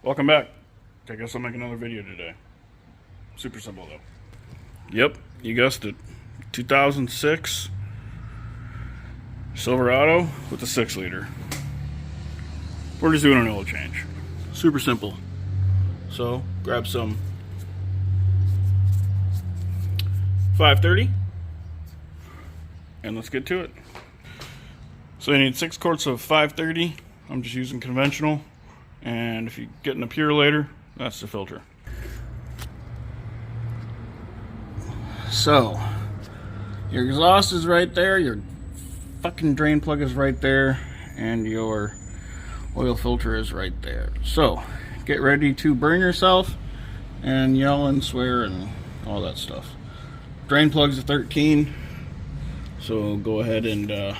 Welcome back. I guess I'll make another video today. Super simple though. Yep, you guessed it. 2006 Silverado with a 6-liter. We're just doing an oil change. Super simple. So grab some 530 and let's get to it. So you need 6 quarts of 530. I'm just using conventional. And if you get in a pure later, that's the filter. So, your exhaust is right there, your fucking drain plug is right there, and your oil filter is right there. So, get ready to burn yourself and yell and swear and all that stuff. Drain plug's a 13, so go ahead and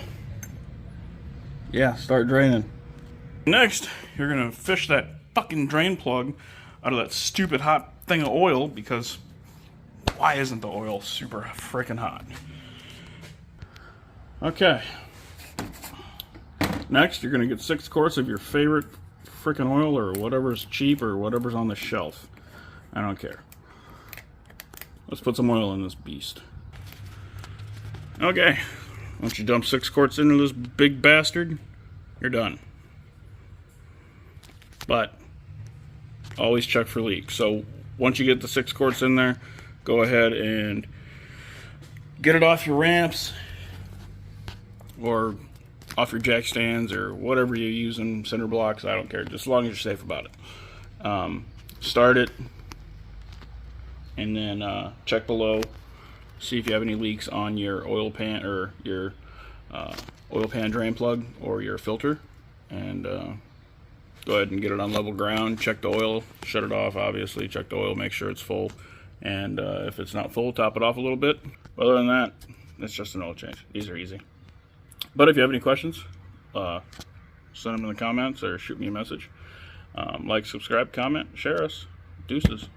yeah, start draining. Next, you're gonna fish that fucking drain plug out of that stupid hot thing of oil, because why isn't the oil super freaking hot? Okay. Next, you're gonna get 6 quarts of your favorite freaking oil, or whatever's cheap, or whatever's on the shelf. I don't care. Let's put some oil in this beast. Okay. Once you dump 6 quarts into this big bastard, you're done. But always check for leaks. So once you get the 6 quarts in there, go ahead and get it off your ramps or off your jack stands or whatever you're using, center blocks, I don't care, just as long as you're safe about it. Start it and then check below, see if you have any leaks on your oil pan or your oil pan drain plug or your filter, and go ahead and get it on level ground. Check the oil, shut it off, obviously. Check the oil, make sure it's full. And if it's not full, top it off a little bit. Other than that, it's just an oil change. These are easy. But if you have any questions, send them in the comments or shoot me a message. Like, subscribe, comment, share us. Deuces.